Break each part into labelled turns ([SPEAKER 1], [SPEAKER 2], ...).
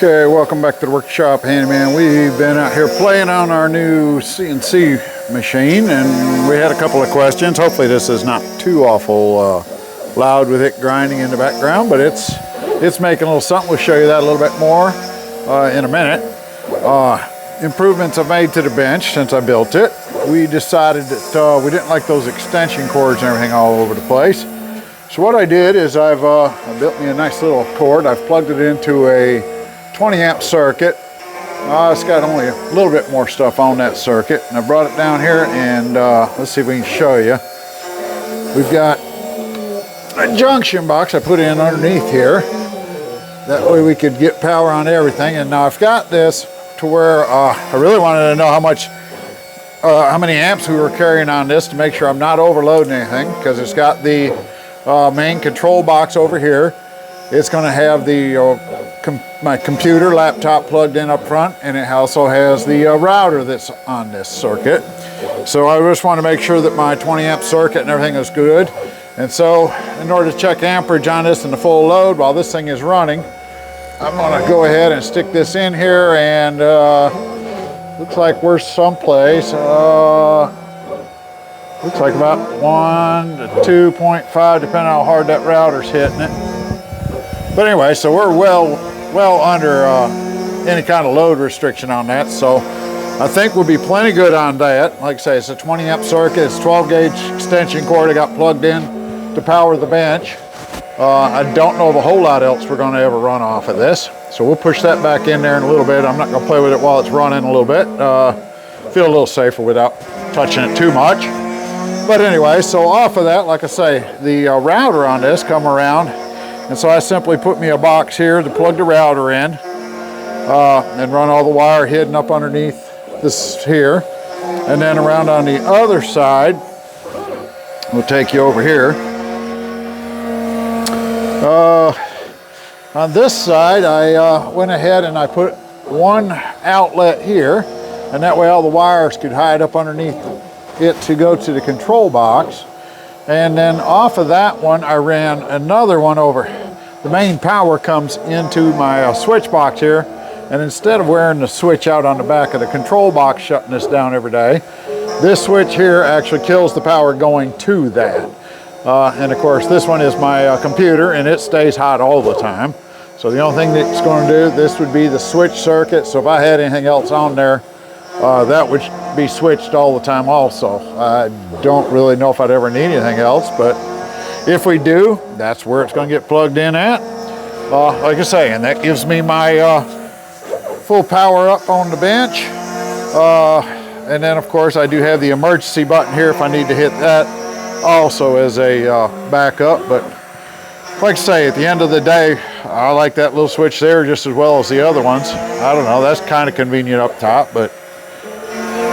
[SPEAKER 1] Okay, welcome back to the workshop, Handyman. We've been out here playing on our new CNC machine, and we had a couple of questions. Hopefully this is not too awful loud with it grinding in the background, but it's making a little something. We'll show you that a little bit more in a minute. Improvements I've made to the bench since I built it. We decided that we didn't like those extension cords and everything all over the place. So what I did is I built me a nice little cord. I've plugged it into a 20 amp circuit. It's got only a little bit more stuff on that circuit, and I brought it down here, and let's see if we can show you. We've got a junction box I put in underneath here. That way we could get power on everything. And now I've got this to where I really wanted to know how many amps we were carrying on this to make sure I'm not overloading anything, because it's got the main control box over here. It's going to have the my computer laptop plugged in up front, and it also has the router that's on this circuit. So I just want to make sure that my 20 amp circuit and everything is good. And so in order to check amperage on this and the full load while this thing is running, I'm going to go ahead and stick this in here, and looks like we're someplace. Looks like about 1 to 2.5, depending on how hard that router's hitting it. But anyway, so we're well under any kind of load restriction on that. So I think we'll be plenty good on that. Like I say, it's a 20 amp circuit. It's 12 gauge extension cord I got plugged in to power the bench. I don't know of a whole lot else we're going to ever run off of this. So we'll push that back in there in a little bit. I'm not going to play with it while it's running a little bit. Feel a little safer without touching it too much. But anyway, so off of that, like I say, the router on this come around. And so I simply put me a box here to plug the router in and run all the wire hidden up underneath this here. And then around on the other side, we'll take you over here. On this side, I went ahead and I put one outlet here, and that way all the wires could hide up underneath it to go to the control box. And then off of that one, I ran another one over. The main power comes into my switch box here, and instead of wearing the switch out on the back of the control box, shutting this down every day, this switch here actually kills the power going to that. And of course, this one is my computer, and it stays hot all the time. So the only thing that's going to do, this would be the switch circuit. So if I had anything else on there, that would be switched all the time also. I don't really know if I'd ever need anything else, but if we do, that's where it's going to get plugged in at. Like I say, and that gives me my full power up on the bench. And then of course I do have the emergency button here if I need to hit that also as a backup. But like I say, at the end of the day, I like that little switch there just as well as the other ones. I don't know, that's kind of convenient up top, but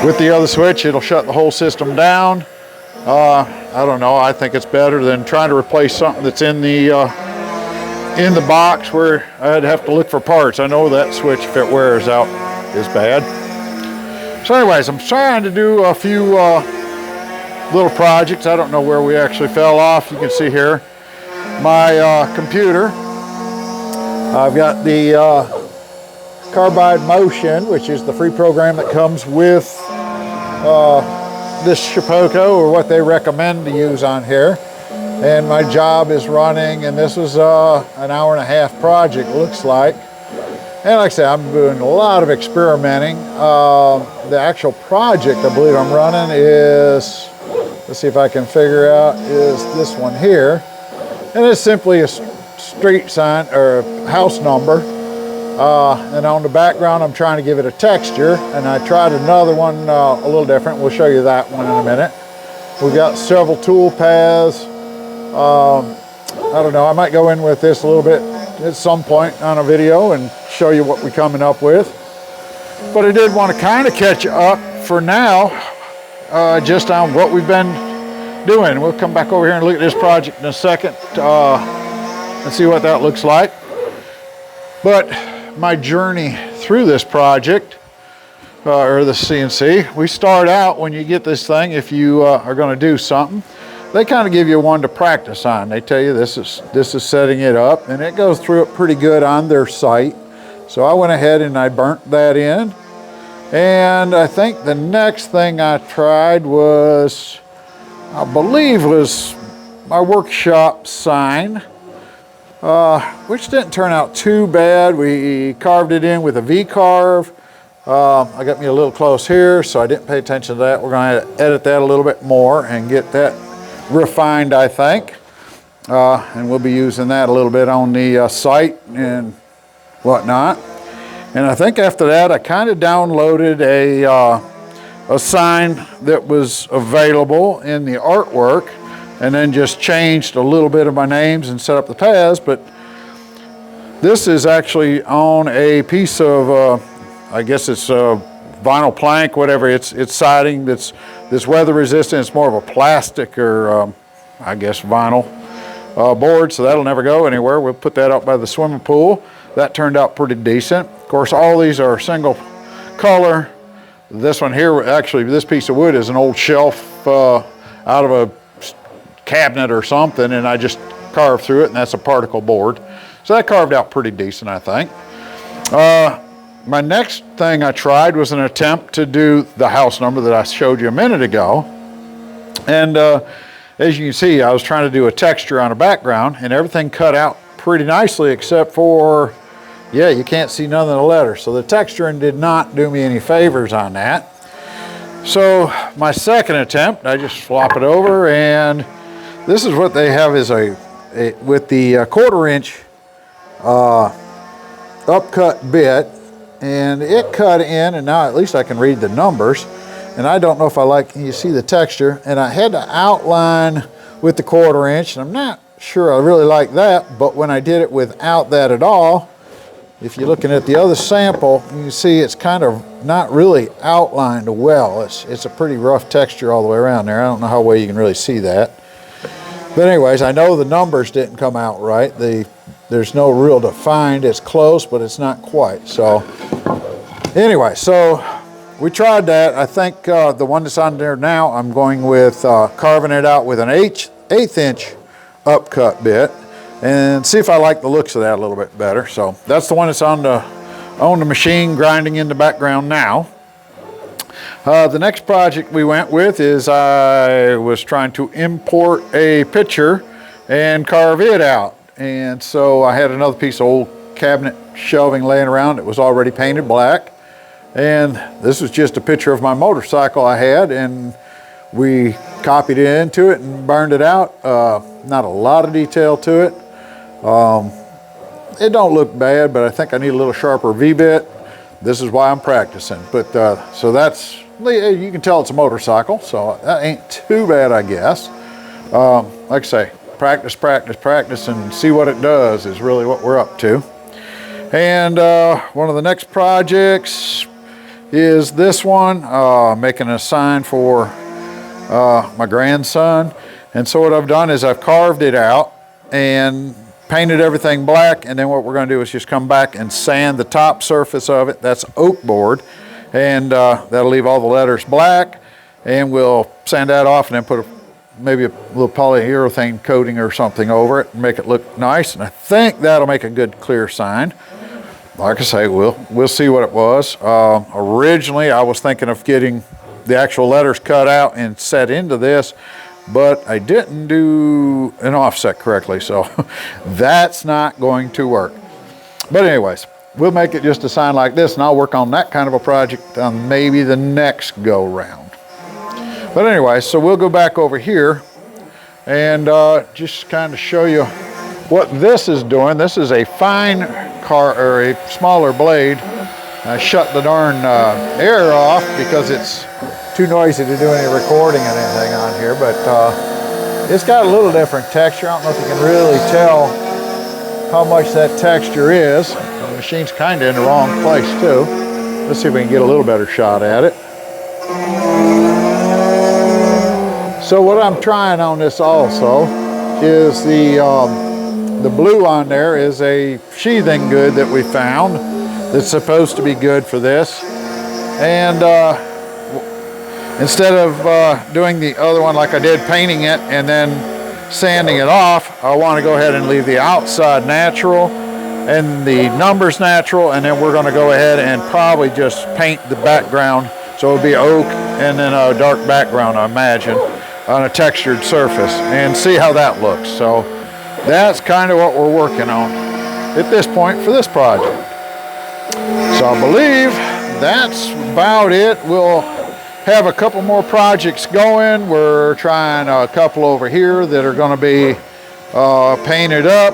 [SPEAKER 1] with the other switch, it'll shut the whole system down. I don't know, I think it's better than trying to replace something that's in the box where I'd have to look for parts. I know that switch, if it wears out, is bad. So anyways, I'm trying to do a few little projects. I don't know where we actually fell off. You can see here my computer. I've got the Carbide Motion, which is the free program that comes with this Shapeoko, or what they recommend to use on here. And my job is running, and this was an hour-and-a-half project, looks like. And like I say, I'm doing a lot of experimenting. The actual project I believe I'm running is, let's see if I can figure out, is this one here. And it's simply a street sign or a house number. And on the background, I'm trying to give it a texture, and I tried another one a little different. We'll show you that one in a minute. We've got several tool paths. I don't know, I might go in with this a little bit at some point on a video and show you what we're coming up with. But I did want to kind of catch up for now, just on what we've been doing. We'll come back over here and look at this project in a second and see what that looks like. But my journey through this project, or the CNC, we start out when you get this thing, if you are going to do something, they kind of give you one to practice on. They tell you this is setting it up, and it goes through it pretty good on their site. So I went ahead and I burnt that in. And I think the next thing I tried was, I believe was my workshop sign, which didn't turn out too bad. We carved it in with a V-carve. I got me a little close here, so I didn't pay attention to that. We're going to edit that a little bit more and get that refined, I think. And we'll be using that a little bit on the site and whatnot. And I think after that, I kind of downloaded a sign that was available in the artwork, and then just changed a little bit of my names and set up the paths. But this is actually on a piece of, I guess it's vinyl plank, whatever. It's siding that's weather resistant. It's more of a plastic or I guess vinyl board, so that'll never go anywhere. We'll put that up by the swimming pool. That turned out pretty decent. Of course, all these are single color. This one here, actually, this piece of wood is an old shelf out of a cabinet or something, and I just carved through it, and that's a particle board. So that carved out pretty decent, I think. My next thing I tried was an attempt to do the house number that I showed you a minute ago. And as you can see, I was trying to do a texture on a background, and everything cut out pretty nicely except for, yeah, you can't see none of the letters. So the texturing did not do me any favors on that. So my second attempt, I just flop it over, and this is what they have is with the 1/4 inch upcut bit, and it cut in, and now at least I can read the numbers. And I don't know if I like, you see the texture, and I had to outline with the 1/4 inch, and I'm not sure I really like that, but when I did it without that at all, if you're looking at the other sample, you can see it's kind of not really outlined well. It's a pretty rough texture all the way around there. I don't know how well you can really see that. But anyways, I know the numbers didn't come out right. There's no real defined. It's close, but it's not quite. So anyway, so we tried that. I think the one that's on there now, I'm going with carving it out with an 1/8 inch upcut bit and see if I like the looks of that a little bit better. So that's the one that's on the machine grinding in the background now. The next project we went with is I was trying to import a picture and carve it out. And so I had another piece of old cabinet shelving laying around. It was already painted black. And this was just a picture of my motorcycle I had, and we copied it into it and burned it out. Not a lot of detail to it. It don't look bad, but I think I need a little sharper V-bit. This is why I'm practicing. But so that's, you can tell it's a motorcycle, so that ain't too bad, I guess. Like I say, practice, practice, practice, and see what it does is really what we're up to. And one of the next projects is this one, making a sign for my grandson. And so what I've done is I've carved it out and painted everything black, and then what we're going to do is just come back and sand the top surface of it. That's oak board, and that'll leave all the letters black, and we'll sand that off and then put maybe a little polyurethane coating or something over it and make it look nice. And I think that'll make a good clear sign. Like I say, we'll see what it was. Originally, I was thinking of getting the actual letters cut out and set into this, but I didn't do an offset correctly, so that's not going to work. But anyways, we'll make it just a sign like this, and I'll work on that kind of a project on maybe the next go round. But anyway, so we'll go back over here and just kind of show you what this is doing. This is a fine or a smaller blade. I shut the darn air off because it's too noisy to do any recording and anything on here, but it's got a little different texture. I don't know if you can really tell how much that texture is. The machine's kind of in the wrong place too. Let's see if we can get a little better shot at it. So what I'm trying on this also is the blue on there is a sheathing good that we found that's supposed to be good for this. And instead of doing the other one like I did, painting it and then sanding it off, I want to go ahead and leave the outside natural and the numbers natural, and then we're going to go ahead and probably just paint the background, so it'll be oak and then a dark background, I imagine, on a textured surface, and see how that looks. So that's kind of what we're working on at this point for this project. So I believe that's about it. We'll have a couple more projects going. We're trying a couple over here that are going to be painted up,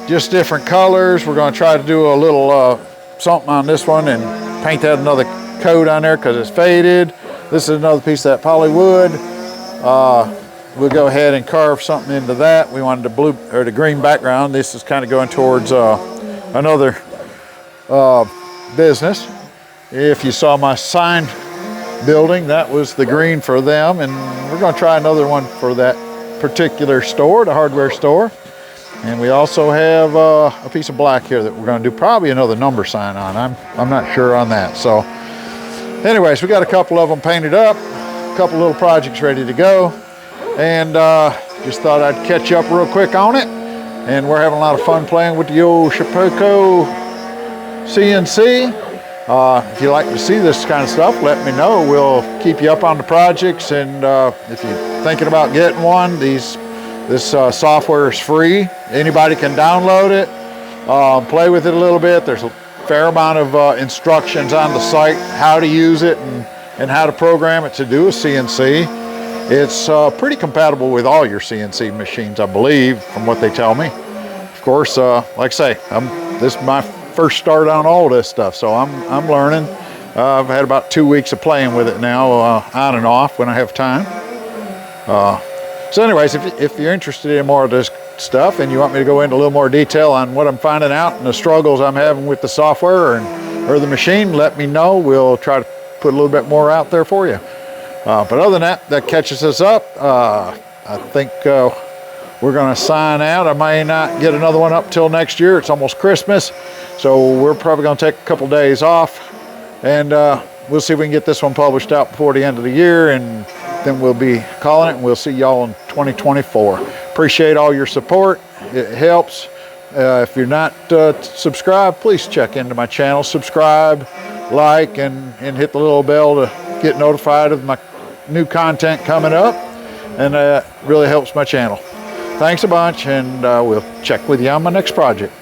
[SPEAKER 1] just different colors. We're going to try to do a little something on this one and paint that another coat on there because it's faded. This is another piece of that polywood. We'll go ahead and carve something into that. We wanted the blue or the green background. This is kind of going towards another business. If you saw my sign building, that was the green for them, and we're going to try another one for that particular store, the hardware store. And we also have a piece of black here that we're going to do probably another number sign on. I'm not sure on that. So anyways, we got a couple of them painted up, a couple little projects ready to go, and just thought I'd catch up real quick on it. And we're having a lot of fun playing with the old Shapeoko CnC. If you like to see this kind of stuff, let me know. We'll keep you up on the projects, and if you're thinking about getting one, this software is free. Anybody can download it, play with it a little bit. There's a fair amount of instructions on the site, how to use it and how to program it to do a CNC. It's pretty compatible with all your CNC machines, I believe, from what they tell me. Of course, like I say, this is my first start on all this stuff, so I'm learning. I've had about 2 weeks of playing with it now, on and off when I have time. So anyways, if you're interested in more of this stuff and you want me to go into a little more detail on what I'm finding out and the struggles I'm having with the software or the machine, let me know. We'll try to put a little bit more out there for you. But other than that catches us up. I think we're going to sign out. I may not get another one up till next year. It's almost Christmas, so we're probably going to take a couple days off, and we'll see if we can get this one published out before the end of the year, and then we'll be calling it, and we'll see y'all in 2024. Appreciate all your support. It helps. If you're not subscribed, please check into my channel, subscribe, like, and hit the little bell to get notified of my new content coming up, and really helps my channel. Thanks a bunch, and we'll check with you on my next project.